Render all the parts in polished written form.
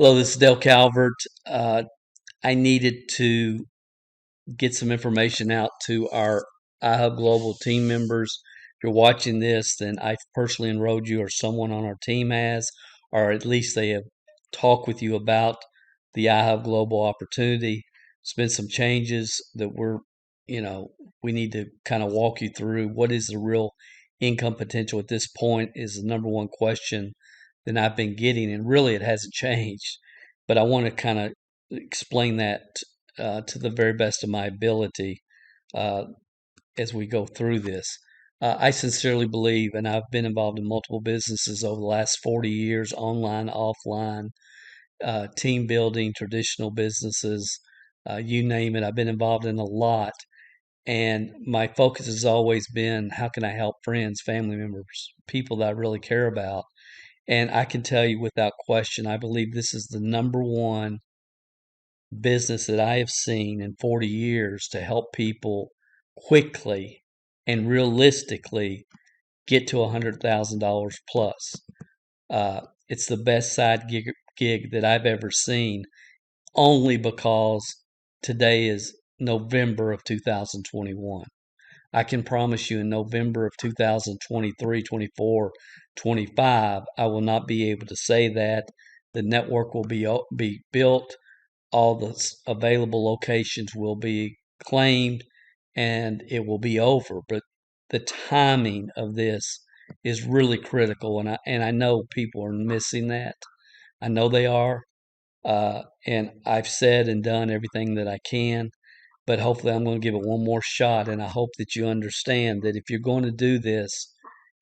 Hello, this is Dale Calvert. I needed to get some information out to our IHUb Global team members. If you're watching this, then I've personally enrolled you, or someone on our team has, or at least they have talked with you about the IHUb Global opportunity. There's been some changes that we need to kind of walk you through. What is the real income potential at this point is the number one question that I've been getting, and really it hasn't changed. But I want to kind of explain that to the very best of my ability uh, as we go through this. I sincerely believe, and I've been involved in multiple businesses over the last 40 years, online, offline, team building, traditional businesses, you name it. I've been involved in a lot. And my focus has always been how can I help friends, family members, people that I really care about. And I can tell you without question, I believe this is the number one business that I have seen in 40 years to help people quickly and realistically get to $100,000 plus. It's the best gig that I've ever seen, only because today is November of 2021. I can promise you in November of 2023, 24, 25, I will not be able to say that. The network will be built, all the available locations will be claimed, and it will be over. But the timing of this is really critical, and I know people are missing that. I know they are, and I've said and done everything that I can. But hopefully, I'm going to give it one more shot, and I hope that you understand that if you're going to do this,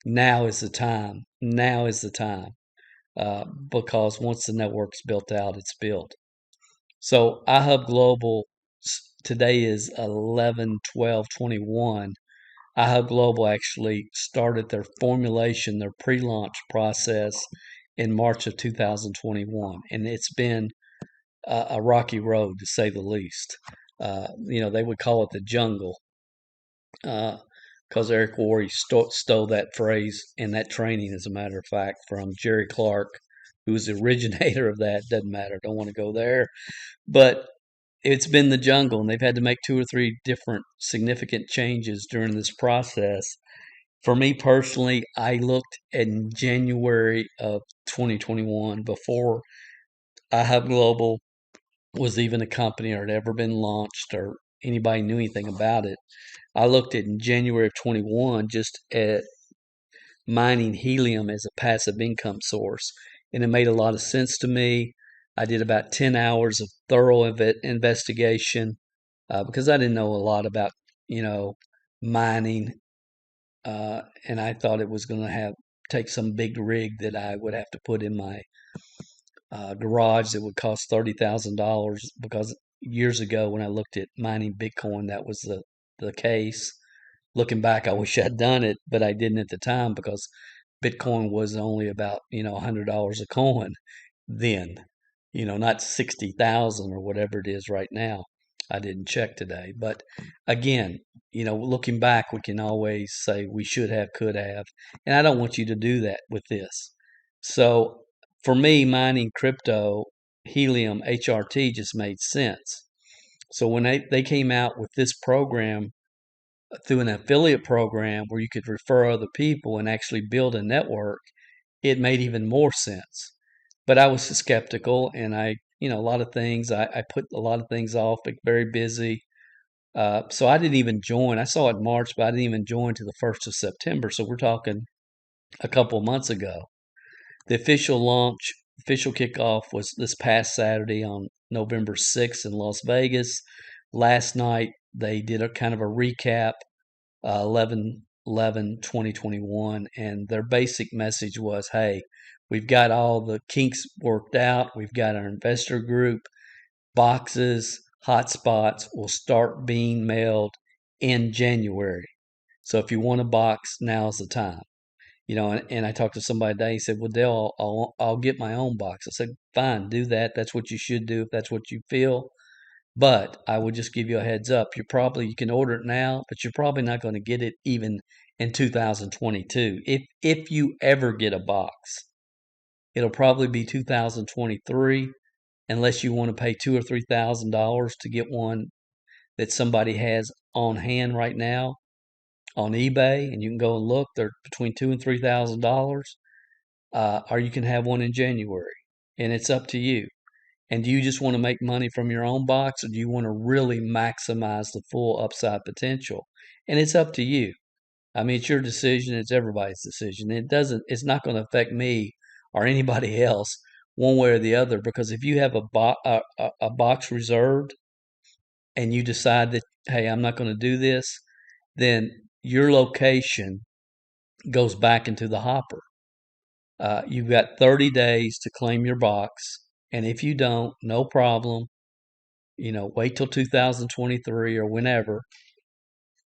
now is the time. Now is the time, because once the network's built out, it's built. So iHub Global today is 11/12/21. iHub Global actually started their formulation, their pre-launch process in March of 2021, and it's been a rocky road to say the least. They would call it the jungle because Eric Worre stole that phrase and that training, as a matter of fact, from Jerry Clark, who was the originator of that. Doesn't matter. Don't want to go there. But it's been the jungle, and they've had to make two or three different significant changes during this process. For me personally, I looked in January of 2021 before iHub Global was even a company or had ever been launched or anybody knew anything about it. I looked at in January of 21 just at mining helium as a passive income source, and it made a lot of sense to me. I did about 10 hours of thorough investigation because I didn't know a lot about, you know, mining, and I thought it was going to have take some big rig that I would have to put in my garage that would cost $30,000 because years ago when I looked at mining Bitcoin, that was the case. Looking back, I wish I'd done it, but I didn't at the time because Bitcoin was only about, $100 a coin then, not 60,000 or whatever it is right now. I didn't check today. But again, looking back, we can always say we should have, could have. And I don't want you to do that with this. So for me, mining crypto, helium, HRT just made sense. So when they came out with this program through an affiliate program where you could refer other people and actually build a network, it made even more sense. But I was skeptical, and a lot of things, I put a lot of things off, but very busy. So I didn't even join. I saw it in March, but I didn't even join to the 1st of September. So we're talking a couple of months ago. The official launch, official kickoff was this past Saturday on November 6th in Las Vegas. Last night, they did a kind of a recap, 11/11/2021, and their basic message was, hey, we've got all the kinks worked out. We've got our investor group. Boxes, hotspots will start being mailed in January. So if you want a box, now's the time. And I talked to somebody today. He said, "Well, Dale, I'll get my own box." I said, "Fine, do that. That's what you should do if that's what you feel. But I would just give you a heads up. You can order it now, but you're probably not going to get it even in 2022. If you ever get a box, it'll probably be 2023 unless you want to pay $2,000 or $3,000 to get one that somebody has on hand right now on eBay, and you can go and look. They're between $2,000 and $3,000, or you can have one in January, and it's up to you. And do you just want to make money from your own box, or do you want to really maximize the full upside potential? And it's up to you. I mean, it's your decision. It's everybody's decision. It's not going to affect me or anybody else one way or the other, because if you have a box reserved and you decide that, hey, I'm not going to do this, then your location goes back into the hopper. You've got 30 days to claim your box. And if you don't, no problem. Wait till 2023 or whenever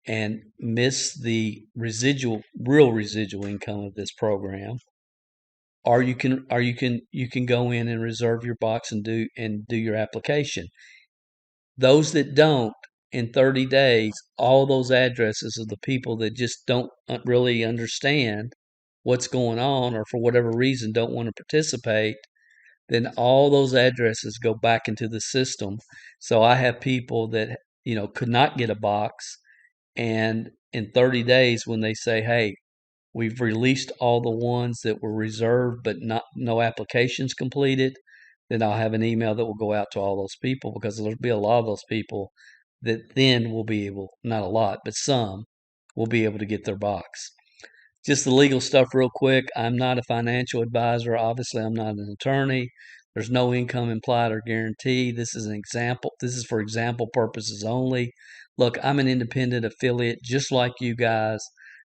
and miss the real residual income of this program. Or you can go in and reserve your box and do your application. Those that don't, in 30 days, all those addresses of the people that just don't really understand what's going on, or for whatever reason don't want to participate, then all those addresses go back into the system. So I have people that could not get a box, and in 30 days, when they say, hey, we've released all the ones that were reserved but no applications completed, then I'll have an email that will go out to all those people, because there'll be a lot of those people that then will be able, not a lot, but some will be able to get their box. Just the legal stuff real quick. I'm not a financial advisor. Obviously, I'm not an attorney. There's no income implied or guarantee. This is an example. This is for example purposes only. Look, I'm an independent affiliate just like you guys.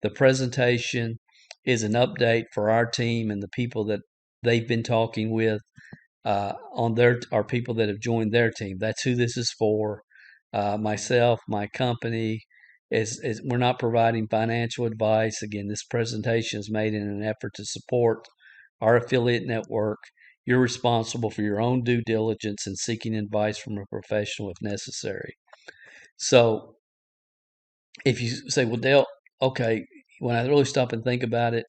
The presentation is an update for our team and the people that they've been talking with are people that have joined their team. That's who this is for. Myself, my company, is we're not providing financial advice. Again, this presentation is made in an effort to support our affiliate network. You're responsible for your own due diligence and seeking advice from a professional if necessary. So if you say, well, Dale, okay, when I really stop and think about it,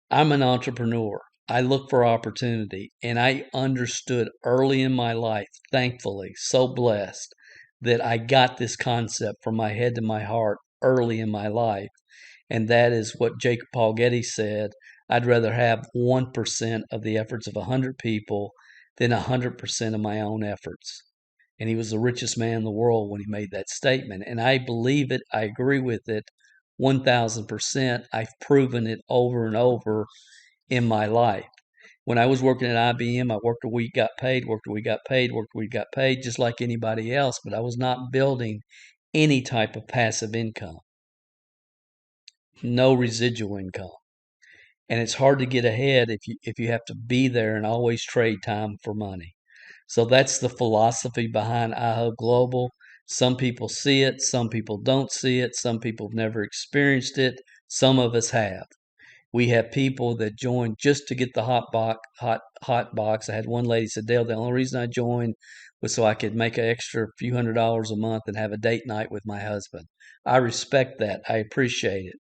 I'm an entrepreneur. I look for opportunity, and I understood early in my life, thankfully, so blessed, that I got this concept from my head to my heart early in my life. And that is what Jacob Paul Getty said: I'd rather have 1% of the efforts of 100 people than 100% of my own efforts. And he was the richest man in the world when he made that statement. And I believe it. I agree with it 1,000%. I've proven it over and over in my life. When I was working at IBM, I worked a week, got paid, worked a week, got paid, worked a week, got paid, just like anybody else, but I was not building any type of passive income, no residual income. And it's hard to get ahead if you have to be there and always trade time for money. So that's the philosophy behind IHUb Global. Some people see it, some people don't see it, some people have never experienced it, some of us have. We have people that join just to get the hot box. I had one lady said, Dale, the only reason I joined was so I could make an extra few $100s a month and have a date night with my husband. I respect that. I appreciate it.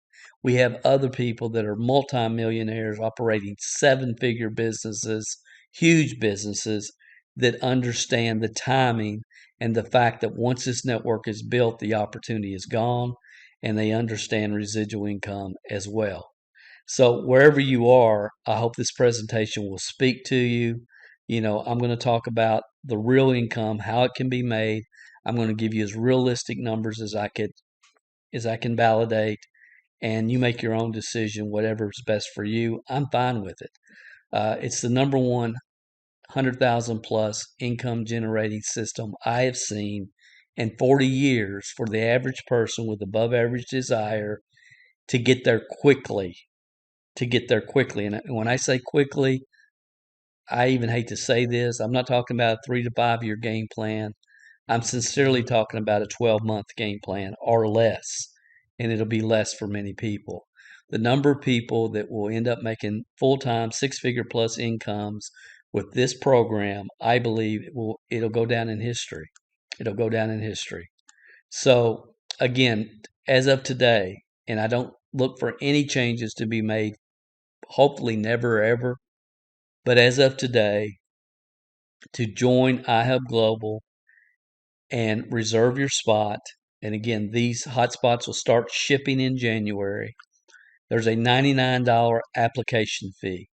We have other people that are multimillionaires operating 7-figure businesses, huge businesses, that understand the timing and the fact that once this network is built, the opportunity is gone, and they understand residual income as well. So wherever you are, I hope this presentation will speak to you. I'm going to talk about the real income, how it can be made. I'm going to give you as realistic numbers as I can validate, and you make your own decision, whatever is best for you. I'm fine with it. It's the number one 100,000 plus income generating system I have seen in 40 years for the average person with above average desire to get there quickly. And when I say quickly, I even hate to say this. I'm not talking about a 3 to 5 year game plan. I'm sincerely talking about a 12-month game plan or less, and it'll be less for many people. The number of people that will end up making full-time 6-figure plus incomes with this program, I believe it'll go down in history. It'll go down in history. So again, as of today, and I don't look for any changes to be made, hopefully never ever, but as of today, to join IHUb Global and reserve your spot. And again, these hotspots will start shipping in January. There's a $99 application fee.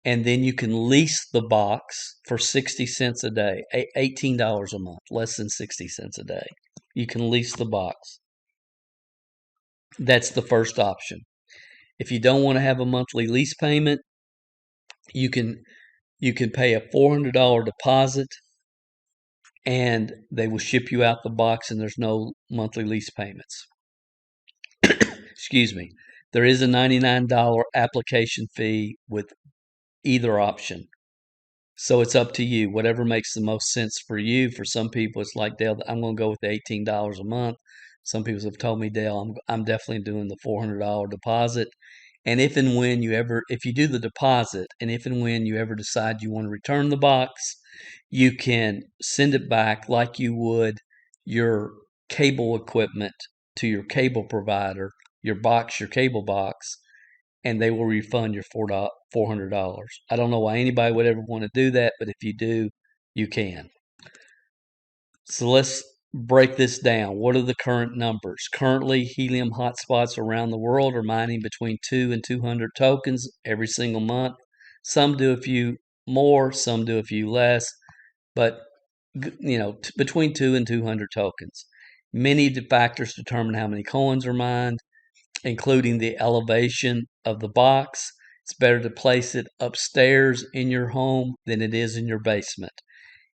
And then you can lease the box for 60 cents a day, $18 a month, less than 60 cents a day. You can lease the box. That's the first option. If you don't want to have a monthly lease payment, you can pay a $400 deposit and they will ship you out the box and there's no monthly lease payments. Excuse me. There is a $99 application fee with either option. So it's up to you, whatever makes the most sense for you. For some people, it's like, Dale, I'm going to go with the $18 a month. Some people have told me, Dale, I'm definitely doing the $400 deposit. And if and when if you do the deposit, and if and when you ever decide you want to return the box, you can send it back like you would your cable equipment to your cable provider, your cable box, and they will refund your $400. I don't know why anybody would ever want to do that, but if you do, you can. So let's break this down. What are the current numbers? Currently, helium hotspots around the world are mining between 2 and 200 tokens every single month. Some do a few more, some do a few less, but between 2 and 200 tokens. Many factors determine how many coins are mined, including the elevation of the box. It's better to place it upstairs in your home than it is in your basement.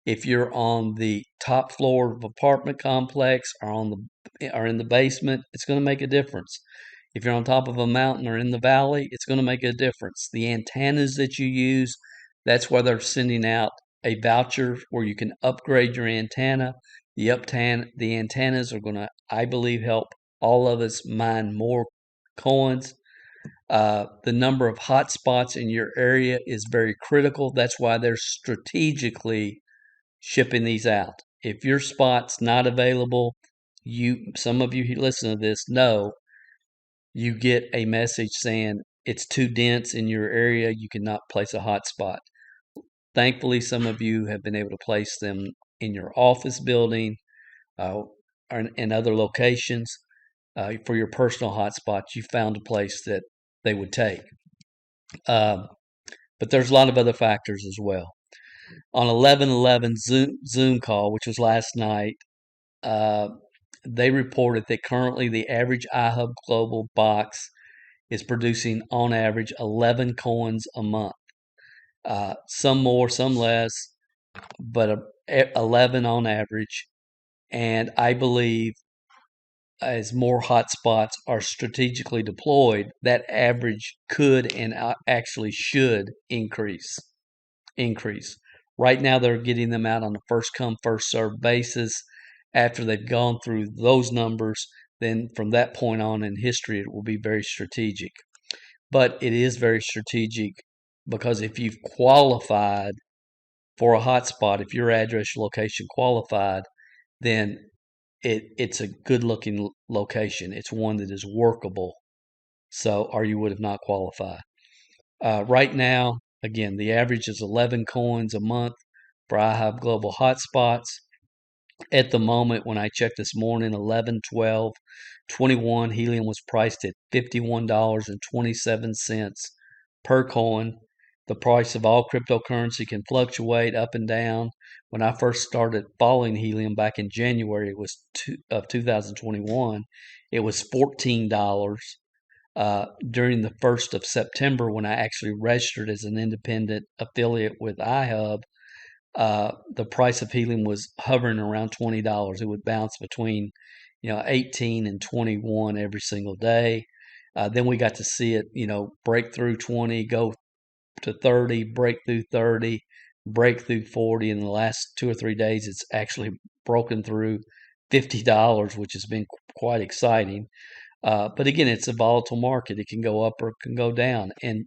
If you're on the top floor of an apartment complex or in the basement, it's going to make a difference. If you're on top of a mountain or in the valley, it's going to make a difference. The antennas that you use, that's why they're sending out a voucher where you can upgrade your antenna. The antennas are going to, I believe, help all of us mine more coins. The number of hotspots in your area is very critical. That's why they're strategically shipping these out. If your spot's not available, some of you who listen to this know you get a message saying it's too dense in your area, you cannot place a hotspot. Thankfully, some of you have been able to place them in your office building or in other locations. For your personal hotspots, you found a place that they would take. But there's a lot of other factors as well. On 11/11 Zoom call, which was last night, they reported that currently the average IHUb Global box is producing on average 11 coins a month. Some more, some less, but 11 on average. And I believe as more hotspots are strategically deployed, that average could and actually should increase. Right now, they're getting them out on a first come, first served basis. After they've gone through those numbers, then from that point on in history, it will be very strategic. But it is very strategic because if you've qualified for a hotspot, if your address location qualified, then it's a good looking location. It's one that is workable. So, or you would have not qualified. Right now, again, the average is 11 coins a month for IHUb Global hotspots. At the moment, when I checked this morning, 11, 12, 21, helium was priced at $51.27 per coin. The price of all cryptocurrency can fluctuate up and down. When I first started following helium back in January of 2021, it was $14. During the 1st of September, when I actually registered as an independent affiliate with IHUb, the price of helium was hovering around $20. It would bounce between 18 and 21 every single day. Then we got to see it, break through 20, go to 30, break through 30, break through 40. In the last 2 or 3 days, it's actually broken through $50, which has been quite exciting. But again, it's a volatile market. It can go up or it can go down. And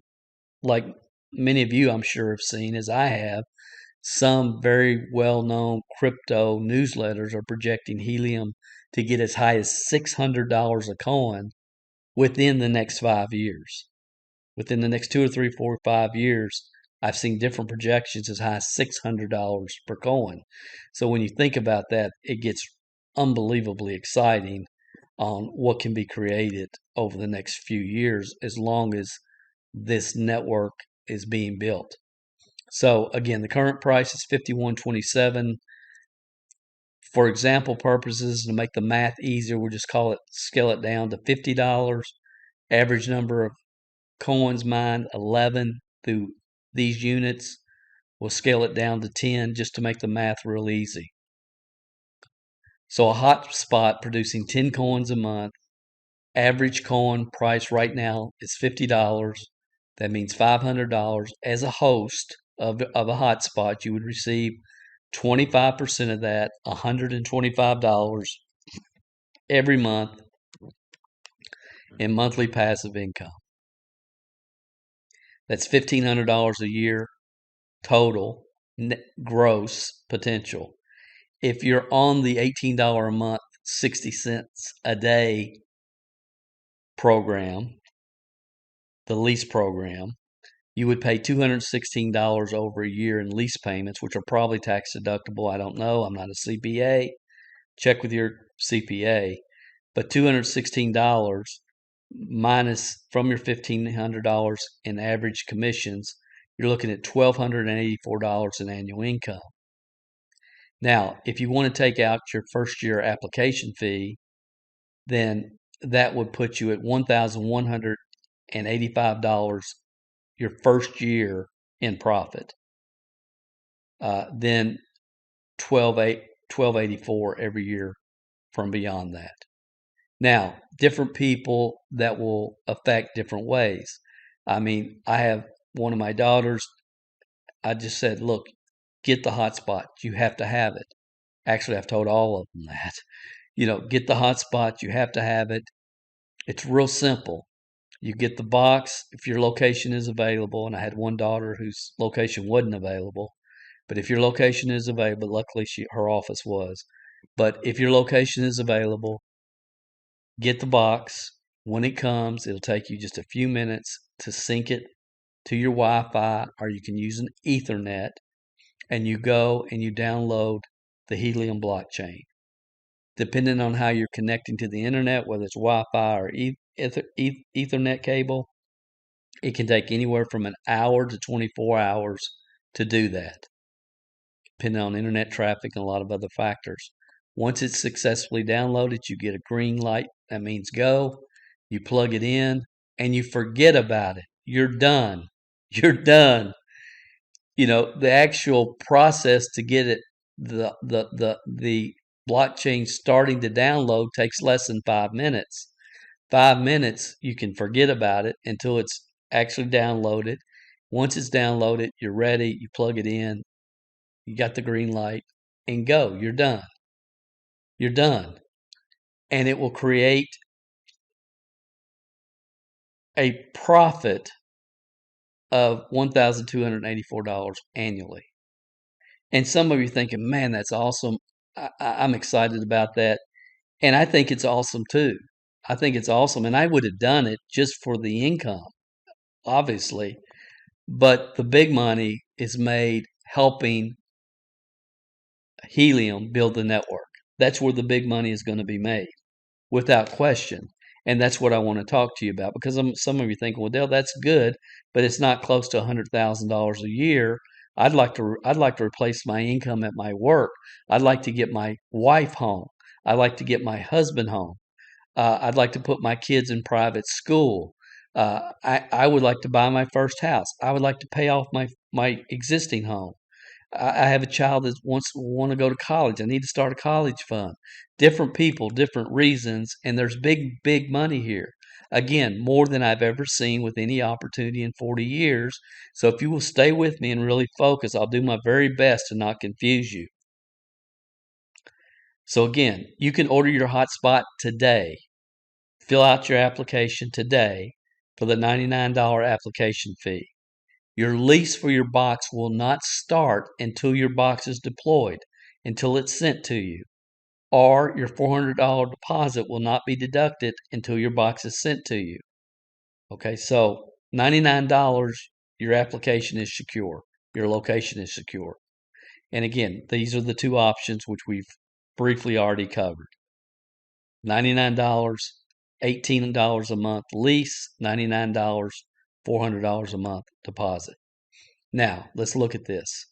like many of you, I'm sure, have seen, as I have, some very well-known crypto newsletters are projecting helium to get as high as $600 a coin within the next 5 years. Within the next 2 or 3, 4, 5 years, I've seen different projections as high as $600 per coin. So when you think about that, it gets unbelievably exciting on what can be created over the next few years as long as this network is being built. So again, the current price is $51.27. For example purposes, to make the math easier, we'll just scale it down to $50. Average number of coins mined 11 through these units. We'll scale it down to 10 just to make the math real easy. So a hotspot producing 10 coins a month. Average coin price right now is $50. That means $500. As a host of a hotspot, you would receive 25% of that, $125 every month in monthly passive income. That's $1,500 a year total gross potential. If you're on the $18 a month, 60 cents a day program, the lease program, you would pay $216 over a year in lease payments, which are probably tax deductible. I don't know. I'm not a CPA. Check with your CPA. But $216 minus from your $1,500 in average commissions, you're looking at $1,284 in annual income. Now, if you want to take out your first year application fee, then that would put you at $1,185 your first year in profit. Then $1,284 every year from beyond that. Now, different people that will affect different ways. I mean, I have one of my daughters, I just said, look, get the hotspot. You have to have it. Actually, I've told all of them that. Get the hotspot. You have to have it. It's real simple. You get the box if your location is available. And I had one daughter whose location wasn't available. But if your location is available, luckily her office was. But if your location is available, get the box. When it comes, it'll take you just a few minutes to sync it to your Wi-Fi, or you can use an Ethernet, and you go and you download the Helium blockchain. Depending on how you're connecting to the internet, whether it's Wi-Fi or Ethernet cable, it can take anywhere from an hour to 24 hours to do that, depending on internet traffic and a lot of other factors. Once it's successfully downloaded, you get a green light. That means go. You plug it in and you forget about it. You're done. You're done. The actual process to get it, the blockchain starting to download takes less than 5 minutes. 5 minutes, you can forget about it until it's actually downloaded. Once it's downloaded, you're ready. You plug it in. You got the green light and go. You're done. You're done. And it will create a profit of $1,284 annually. And some of you are thinking, man, that's awesome. I'm excited about that. And I think it's awesome too. I think it's awesome. And I would have done it just for the income, obviously. But the big money is made helping Helium build the network. That's where the big money is going to be made, without question. And that's what I want to talk to you about, because some of you thinking, well, Dale, that's good, but it's not close to $100,000 a year. I'd like to replace my income at my work. I'd like to get my wife home. I'd like to get my husband home. I'd like to put my kids in private school. I would like to buy my first house. I would like to pay off my existing home. I have a child that want to go to college. I need to start a college fund. Different people, different reasons, and there's big money here. Again, more than I've ever seen with any opportunity in 40 years. So if you will stay with me and really focus, I'll do my very best to not confuse you. So again, you can order your hotspot today. Fill out your application today for the $99 application fee. Your lease for your box will not start until your box is deployed, until it's sent to you. Or your $400 deposit will not be deducted until your box is sent to you. Okay, so $99, your application is secure. Your location is secure. And again, these are the two options which we've briefly already covered. $99, $18 a month lease, $99, $400 a month deposit. Now, let's look at this.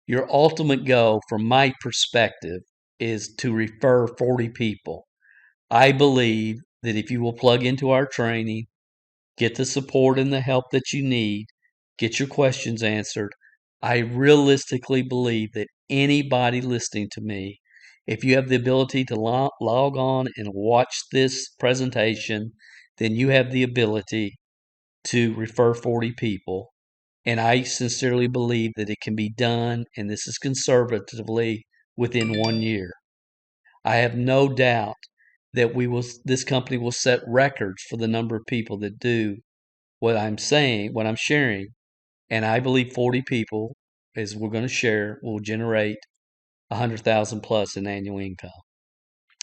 Your ultimate goal, from my perspective, is to refer 40 people. I believe that if you will plug into our training, get the support and the help that you need, get your questions answered, I realistically believe that anybody listening to me, if you have the ability to log on and watch this presentation, then you have the ability to refer 40 people. And I sincerely believe that it can be done, and this is conservatively, within 1 year. I have no doubt that this company will set records for the number of people that do what I'm saying, what I'm sharing. And I believe 40 people, as we're going to share, will generate 100,000 plus in annual income.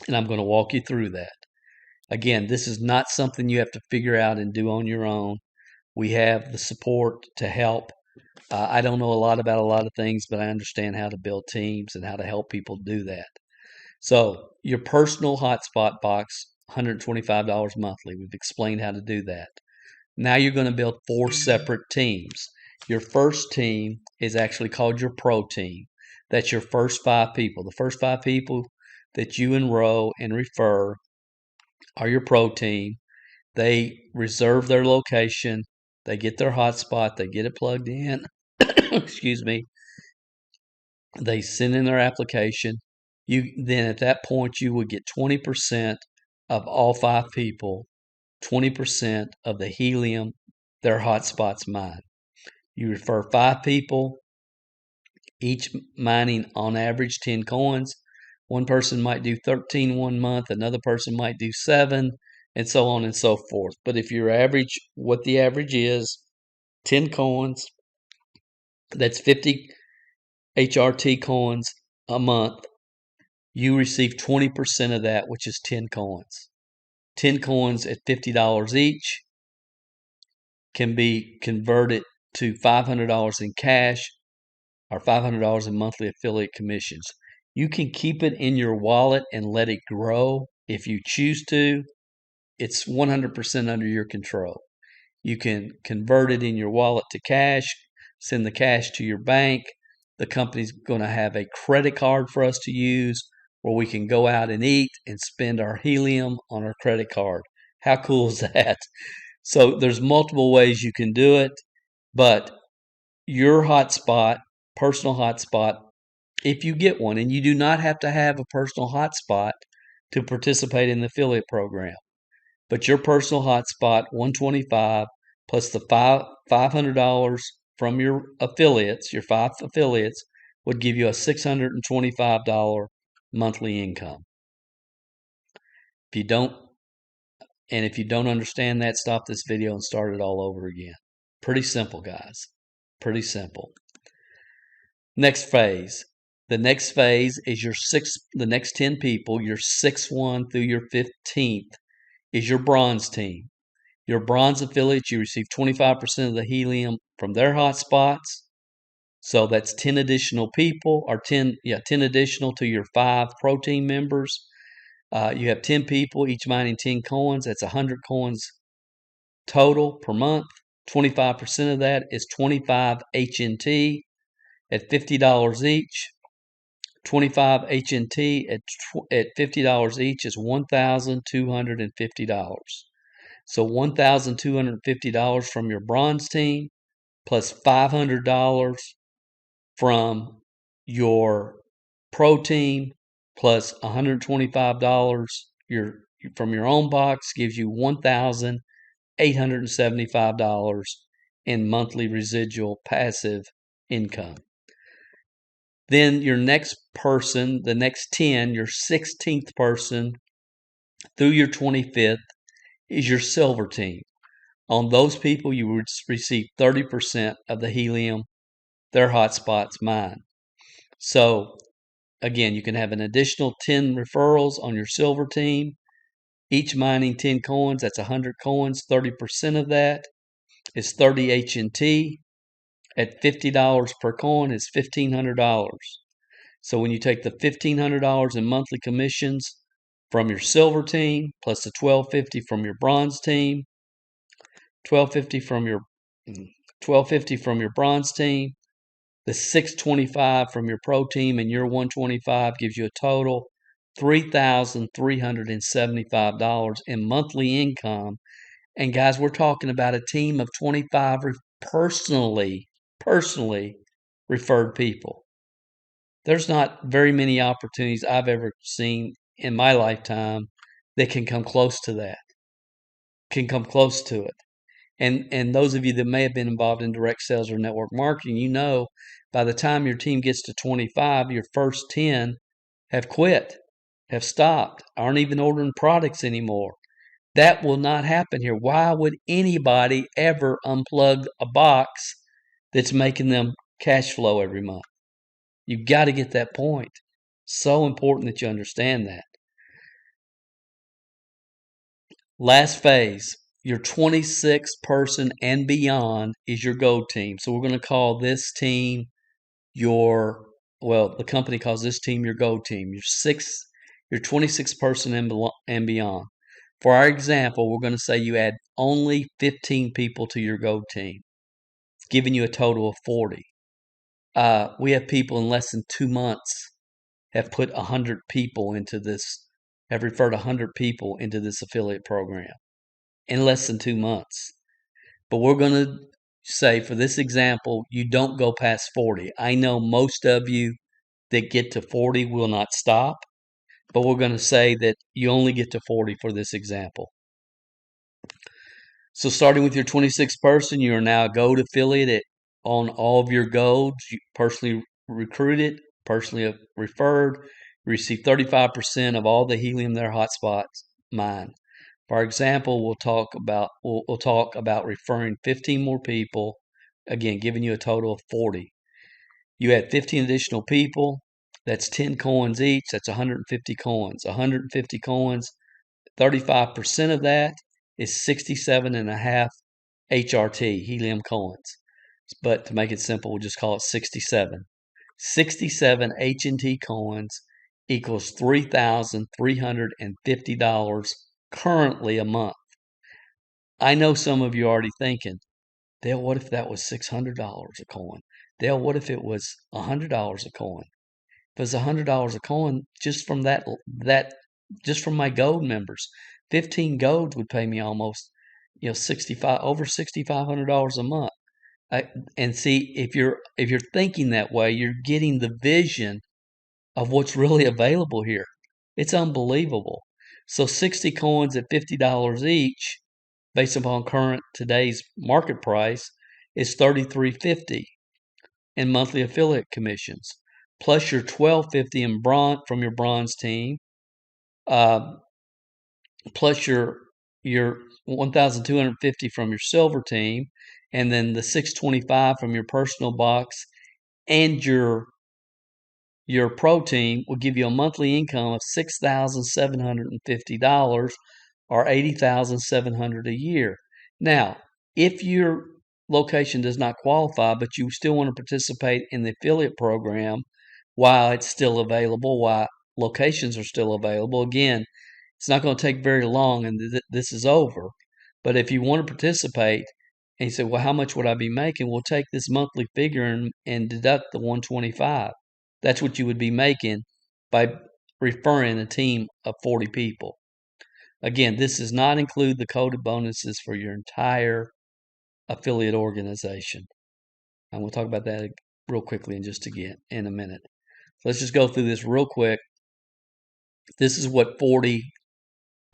And I'm going to walk you through that. Again, this is not something you have to figure out and do on your own. We have the support to help. I don't know a lot about a lot of things, but I understand how to build teams and how to help people do that. So your personal hotspot box, $125 monthly. We've explained how to do that. Now you're going to build 4 separate teams. Your first team is actually called your pro team. That's your first 5 people. The first 5 people that you enroll and refer are your pro team. They reserve their location. They get their hotspot. They get it plugged in. Excuse me. They send in their application. Then at that point you would get 20% of all 5 people, 20% of the helium their hotspots mine. You refer 5 people, each mining on average 10 coins. One person might do 13 1 month, another person might do 7, and so on and so forth. But if your average, what the average is, 10 coins, that's 50 HRT coins a month. You receive 20% of that, which is 10 coins. 10 coins at $50 each can be converted to $500 in cash or $500 in monthly affiliate commissions. You can keep it in your wallet and let it grow if you choose to. It's 100% under your control. You can convert it in your wallet to cash, send the cash to your bank. The company's going to have a credit card for us to use where we can go out and eat and spend our helium on our credit card. How cool is that? So there's multiple ways you can do it, but your hotspot, personal hotspot, if you get one, and you do not have to have a personal hotspot to participate in the affiliate program, but your personal hotspot, 125 plus the $500 from your affiliates, your 5 affiliates, would give you a $625 monthly income. If you don't understand that, stop this video and start it all over again. Pretty simple, guys. Pretty simple. Next phase. The next phase is the next 10 people, your 6th one through your 15th, is your bronze team. Your bronze affiliates, you receive 25% of the helium from their hotspots. So that's 10 additional people, or 10 additional to your 5 pro team members. You have 10 people, each mining 10 coins. That's 100 coins total per month. 25% of that is 25 HNT at $50 each. 25 HNT at $50 each is $1,250. So $1,250 from your bronze team plus $500 from your pro team plus $125 from your own box gives you $1,875 in monthly residual passive income. Then your next person, the next 10, your 16th person through your 25th is your silver team. On those people, you would receive 30% of the helium their hotspots mine. So again, you can have an additional 10 referrals on your silver team, each mining 10 coins. That's 100 coins. 30% of that is 30 HNT. at $50 per coin is $1,500. So when you take the $1,500 in monthly commissions from your silver team, plus the $1,250 from your bronze team, 1250 from your 1250 from your bronze team, the 625 from your pro team, and your 125 gives you a total $3,375 in monthly income. And guys, we're talking about a team of 25 personally referred people. There's not very many opportunities I've ever seen in my lifetime that can come close to that. Can come close to it. And those of you that may have been involved in direct sales or network marketing, you know, by the time your team gets to 25, your first 10 have quit, have stopped, aren't even ordering products anymore. That will not happen here. Why would anybody ever unplug a box that's making them cash flow every month? You've got to get that point. So important that you understand that. Last phase, your 26 person and beyond is your go team. So we're going to call this team the company calls this team your go team. Your 26 person and beyond. For our example, we're going to say you add only 15 people to your go team. It's giving you a total of 40. We have people in less than 2 months have put 100 people into this, have referred 100 people into this affiliate program in less than 2 months. But we're going to say, for this example, you don't go past 40. I know most of you that get to 40 will not stop, but we're going to say that you only get to 40 for this example. So starting with your 26 person, you are now a GOAT affiliate on all of your goals. You personally recruited, personally referred, receive 35% of all the helium their hotspots mine. For example, we'll talk about referring 15 more people, again, giving you a total of 40. You add 15 additional people, that's 10 coins each, that's 150 coins. 150 coins, 35% of that is 67.5 HRT, helium coins. But to make it simple, we'll just call it 67. 67 H&T coins equals $3,350 currently a month. I know some of you are already thinking, Dale, what if that was $600 a coin? Dale, what if it was $100 a coin? If it was $100 a coin, just from just from my gold members, 15 golds would pay me almost, over $6,500 a month. And see, if you're thinking that way, you're getting the vision of what's really available here. It's unbelievable. So 60 coins at $50 each, based upon today's market price, is $33.50 in monthly affiliate commissions, plus your $12.50 in bronze from your bronze team, plus your $1,250 from your silver team, and then the $625 from your personal box, and your pro team will give you a monthly income of $6,750 or $80,700 a year. Now, if your location does not qualify, but you still want to participate in the affiliate program while it's still available, while locations are still available, again, it's not going to take very long and this is over. But if you want to participate and you say, well, how much would I be making? We'll take this monthly figure and deduct the 125. That's what you would be making by referring a team of 40 people. Again, this does not include the coded bonuses for your entire affiliate organization. And we'll talk about that real quickly in a minute. Let's just go through this real quick. This is what 40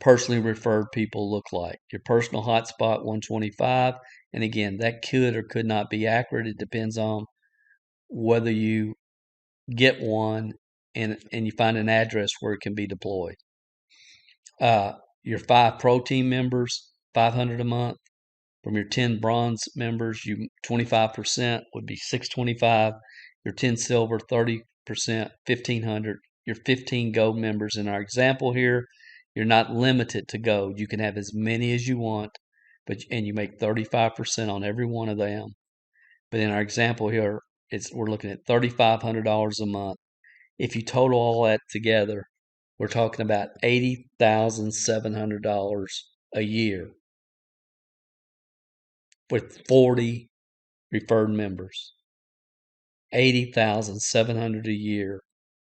personally referred people look like. Your personal hotspot 125, and again, that could or could not be accurate. It depends on whether you get one and you find an address where it can be deployed. Your 5 pro team members, $500 a month. From your 10 bronze members, 25% would be $625. Your 10 silver, 30%, $1,500. Your 15 gold members in our example here, you're not limited to gold. You can have as many as you want, and you make 35% on every one of them. But in our example here, we're looking at $3,500 a month. If you total all that together, we're talking about $80,700 a year with 40 referred members. $80,700 a year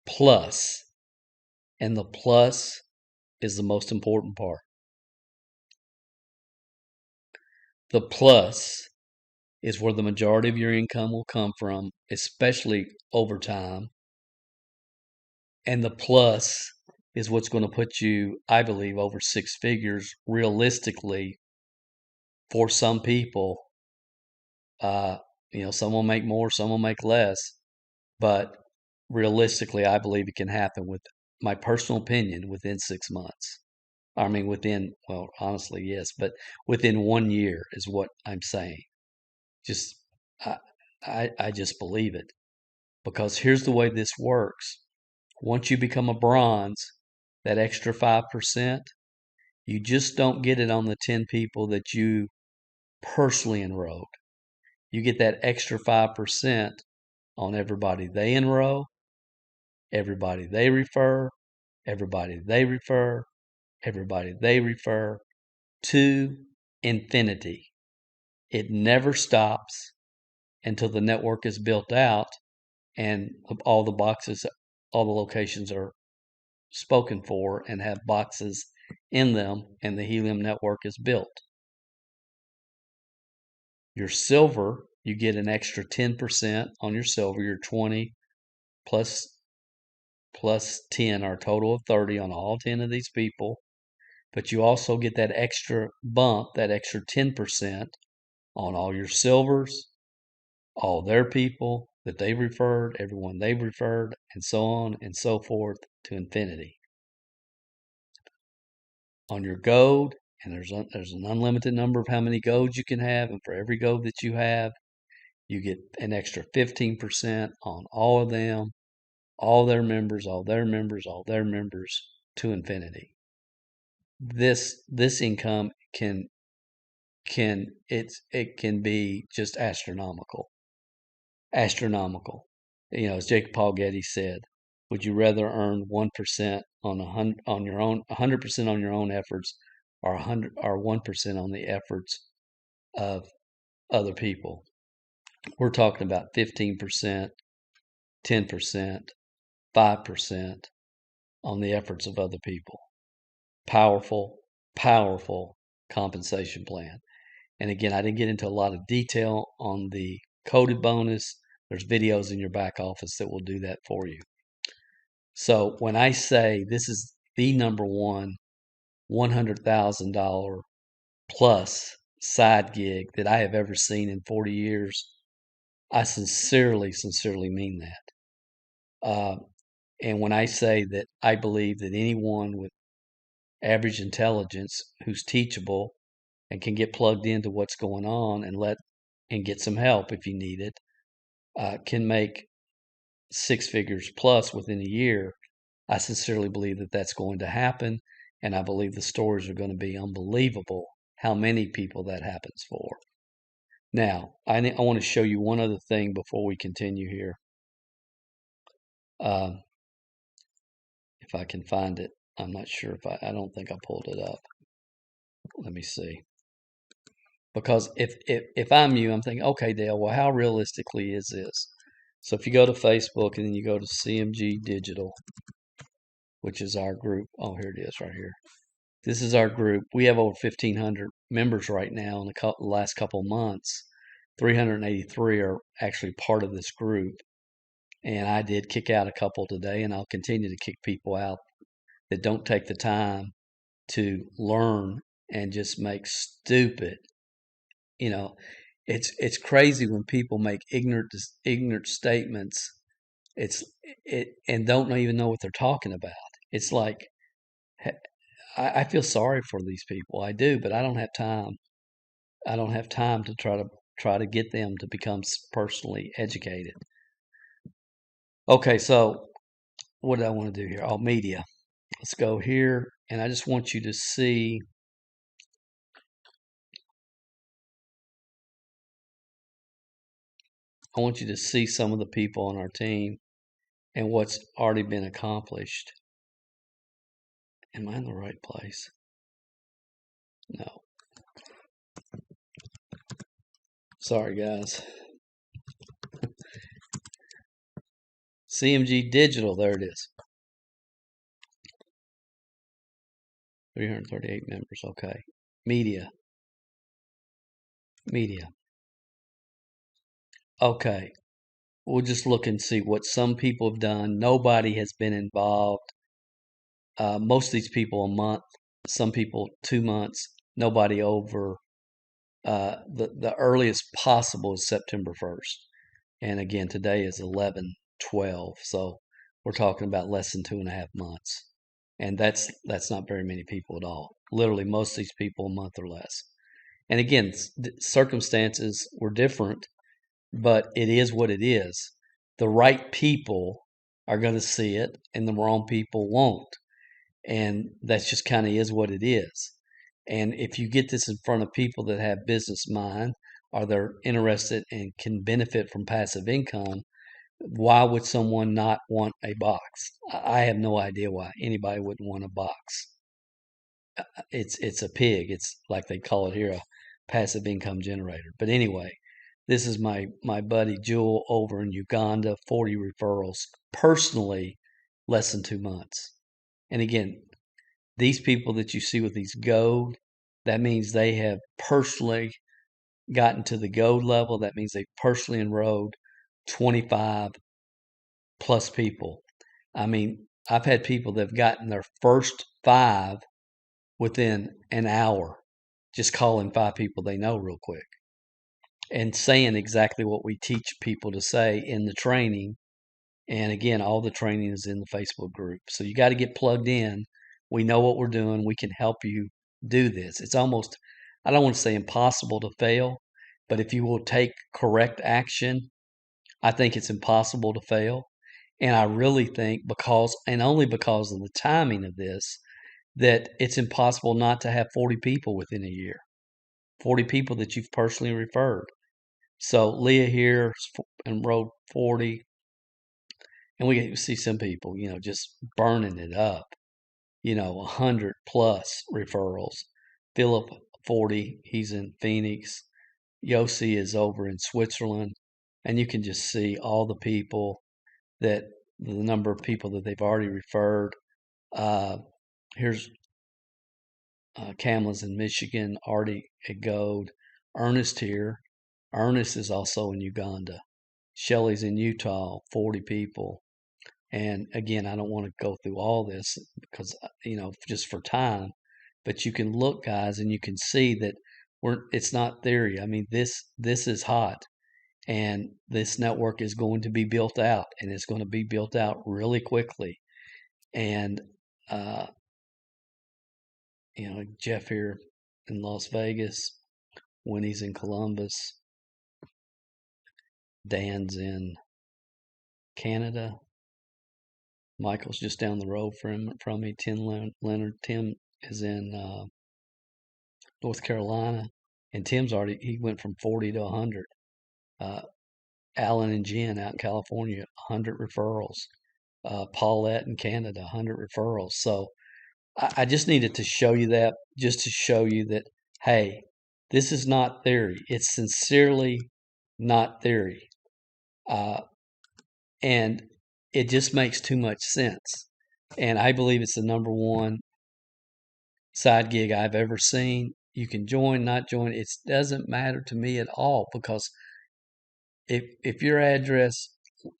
plus, and the plus is the most important part. The plus is where the majority of your income will come from, especially over time. And the plus is what's going to put you, I believe, over six figures realistically for some people. Some will make more, some will make less, but realistically, I believe it can happen, with my personal opinion, within 6 months. I mean, well, honestly, yes, but within 1 year is what I'm saying. I just believe it, because here's the way this works. Once you become a bronze, that extra 5%, you just don't get it on the 10 people that you personally enrolled. You get that extra 5% on everybody they enroll, everybody they refer, everybody they refer, everybody they refer, to infinity. It never stops until the network is built out and all the locations are spoken for and have boxes in them, and the helium network is built. Your silver, you get an extra 10% on your silver. Your 20 plus 10 are a total of 30 on all 10 of these people. But you also get that extra bump, that extra 10% on all your silvers, all their people that they referred, everyone they've referred, and so on and so forth to infinity. On your gold, and there's an unlimited number of how many golds you can have, and for every gold that you have, you get an extra 15% on all of them, all their members, all their members, all their members, to infinity. This income it can be just astronomical. Astronomical. As Jacob Paul Getty said, would you rather earn 1% on your own, 100% on your own efforts, or 1% on the efforts of other people? We're talking about 15%, 10%, 5% on the efforts of other people. Powerful, powerful compensation plan. And again, I didn't get into a lot of detail on the coded bonus. There's videos in your back office that will do that for you. So when I say this is the number one $100,000 plus side gig that I have ever seen in 40 years, I sincerely mean that. And when I say that I believe that anyone with average intelligence who's teachable and can get plugged into what's going on and get some help if you need it, can make six figures plus within a year, I sincerely believe that that's going to happen, and I believe the stories are going to be unbelievable how many people that happens for. Now, I want to show you one other thing before we continue here. If I can find it. I'm not sure I don't think I pulled it up. Let me see. Because if I'm you, I'm thinking, okay, Dale, well, how realistically is this? So if you go to Facebook and then you go to CMG Digital, which is our group. Oh, here it is right here. This is our group. We have over 1,500 members right now in the last couple months. 383 are actually part of this group. And I did kick out a couple today, and I'll continue to kick people out that don't take the time to learn and just make stupid. It's crazy when people make ignorant statements. And don't even know what they're talking about. It's like, I feel sorry for these people. I do, but I don't have time. I don't have time to try to get them to become personally educated. Okay, so what do I want to do here? Oh, media. Let's go here, and I just want you to see. I want you to see some of the people on our team and what's already been accomplished. Am I in the right place? No. Sorry, guys. CMG Digital, there it is. 338 members, okay. Media. Okay. We'll just look and see what some people have done. Nobody has been involved. Most of these people a month, some people 2 months, nobody over. The earliest possible is September 1st. And again, today is 11/12, so we're talking about less than 2.5 months. And that's not very many people at all. Literally, most of these people a month or less. And again, circumstances were different, but it is what it is. The right people are going to see it, and the wrong people won't. And that's just kind of is what it is. And if you get this in front of people that have business mind, or they're interested and can benefit from passive income, why would someone not want a box? I have no idea why anybody wouldn't want a box. It's a pig. It's like they call it here, a passive income generator. But anyway, this is my buddy Jewel over in Uganda, 40 referrals personally, less than 2 months. And again, these people that you see with these gold, that means they have personally gotten to the gold level. That means they personally enrolled 25 plus people. I mean, I've had people that have gotten their first 5 within an hour, just calling 5 people they know real quick and saying exactly what we teach people to say in the training. And again, all the training is in the Facebook group. So you got to get plugged in. We know what we're doing. We can help you do this. It's almost, I don't want to say impossible to fail, but if you will take correct action, I think it's impossible to fail. And I really think because, and only because of the timing of this, that it's impossible not to have 40 people within a year, 40 people that you've personally referred. So Leah here enrolled 40, and we see some people, just burning it up, 100 plus referrals. Philip, 40, he's in Phoenix. Yossi is over in Switzerland. And you can just see all the people the number of people that they've already referred. Here's Kamala's in Michigan, Artie at Gold. Ernest here. Ernest is also in Uganda. Shelly's in Utah, 40 people. And again, I don't want to go through all this because, just for time, but you can look, guys, and you can see that it's not theory. I mean, this is hot, and this network is going to be built out, and it's going to be built out really quickly. And, Jeff here in Las Vegas, Winnie's in Columbus, Dan's in Canada. Michael's just down the road from me. Tim Leonard. Tim is in North Carolina, and Tim's he went from 40 to 100. Alan and Jen out in California, 100 referrals. Paulette in Canada, 100 referrals. So I just needed to show you that, just to show you that, hey, this is not theory. It's sincerely not theory. And it just makes too much sense. And I believe it's the number one side gig I've ever seen. You can join, not join. It doesn't matter to me at all, because if your address,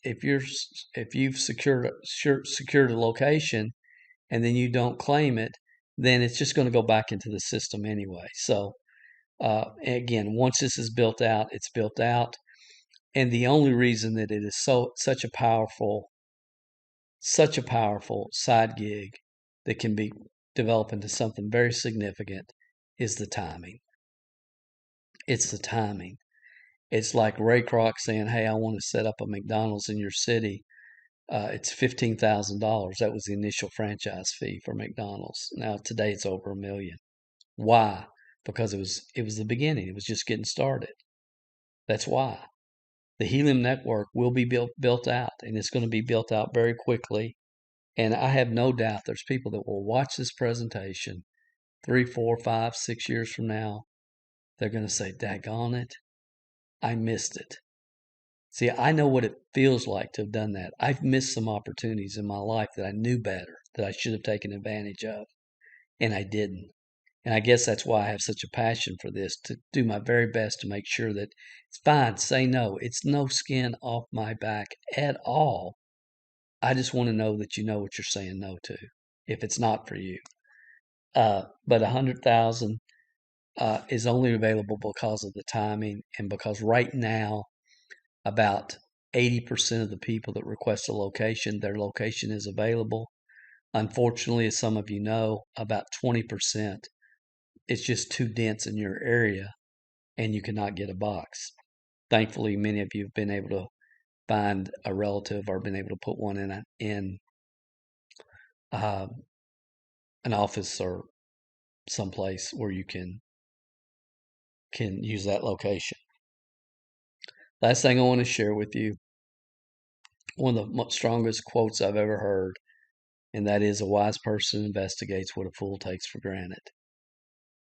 if you've secured a location and then you don't claim it, then it's just going to go back into the system anyway. So again, once this is built out, it's built out. And the only reason that it is such a powerful side gig that can be developed into something very significant is the timing. It's the timing. It's like Ray Kroc saying, hey, I want to set up a McDonald's in your city. It's $15,000. That was the initial franchise fee for McDonald's. Now today it's over $1 million. Why? Because it was the beginning. It was just getting started. That's why. The helium network will be built out, and it's going to be built out very quickly. And I have no doubt there's people that will watch this presentation 3, 4, 5, 6 years from now. They're going to say, daggone it, I missed it. See, I know what it feels like to have done that. I've missed some opportunities in my life that I knew better, that I should have taken advantage of, and I didn't. And I guess that's why I have such a passion for this, to do my very best to make sure that it's fine, say no. It's no skin off my back at all. I just want to know that you know what you're saying no to, if it's not for you. But 100,000 is only available because of the timing, and because right now about 80% of the people that request a location, their location is available. Unfortunately, as some of you know, about 20%, it's just too dense in your area and you cannot get a box. Thankfully, many of you have been able to find a relative or been able to put one in uh, an office or someplace where you can use that location. Last thing I want to share with you, one of the strongest quotes I've ever heard, and that is, a wise person investigates what a fool takes for granted.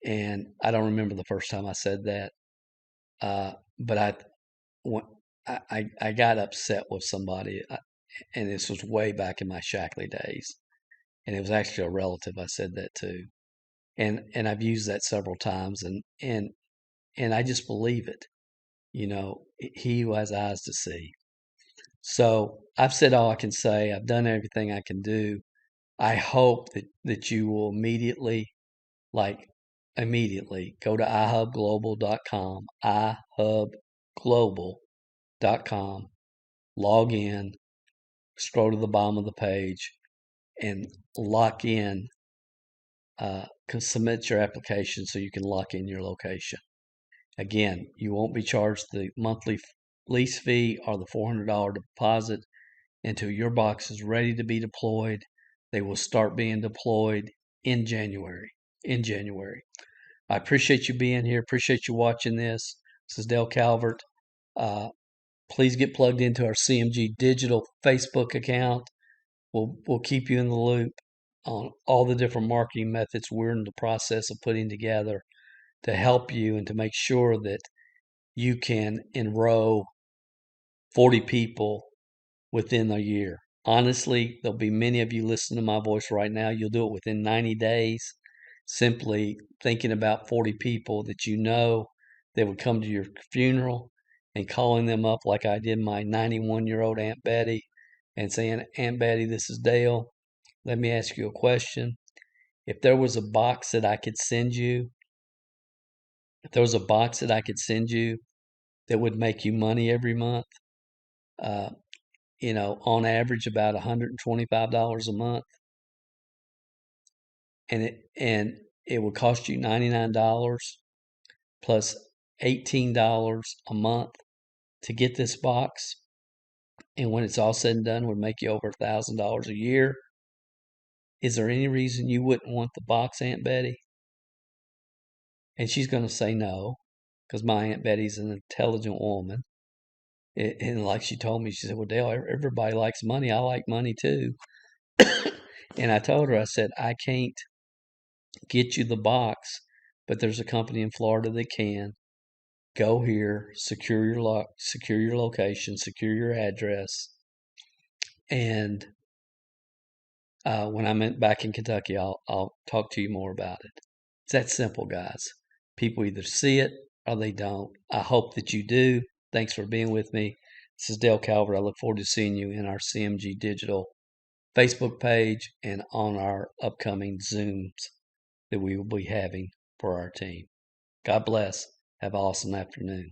And I don't remember the first time I said that, but I got upset with somebody, and this was way back in my Shackley days, and it was actually a relative I said that to, and I've used that several times, and I just believe it. He who has eyes to see. So I've said all I can say. I've done everything I can do. I hope that you will immediately go to IHUbGlobal.com, IHUbGlobal.com, log in, scroll to the bottom of the page, and lock in, submit your application so you can lock in your location. Again, you won't be charged the monthly lease fee or the $400 deposit until your box is ready to be deployed. They will start being deployed in January. I appreciate you being here. Appreciate you watching this. This is Dale Calvert. Please get plugged into our CMG Digital Facebook account. We'll keep you in the loop on all the different marketing methods we're in the process of putting together to help you and to make sure that you can enroll 40 people within a year. Honestly, there'll be many of you listening to my voice right now. You'll do it within 90 days, simply thinking about 40 people that you know that would come to your funeral and calling them up like I did my 91-year-old Aunt Betty and saying, Aunt Betty, this is Dale. Let me ask you a question. If there was a box that I could send you, that would make you money every month, on average about $125 a month, and it would cost you $99 plus $18 a month to get this box, and when it's all said and done would make you over $1,000 a year. Is there any reason you wouldn't want the box, Aunt Betty? And she's going to say no, because my Aunt Betty's an intelligent woman. And like she told me, she said, well, Dale, everybody likes money. I like money too. And I told her, I said, I can't get you the box, but there's a company in Florida that can. Go here, secure your location, secure your address, and when I'm back in Kentucky, I'll talk to you more about it. It's that simple, guys. People either see it or they don't. I hope that you do. Thanks for being with me. This is Dale Calvert. I look forward to seeing you in our CMG Digital Facebook page and on our upcoming Zooms that we will be having for our team. God bless. Have an awesome afternoon.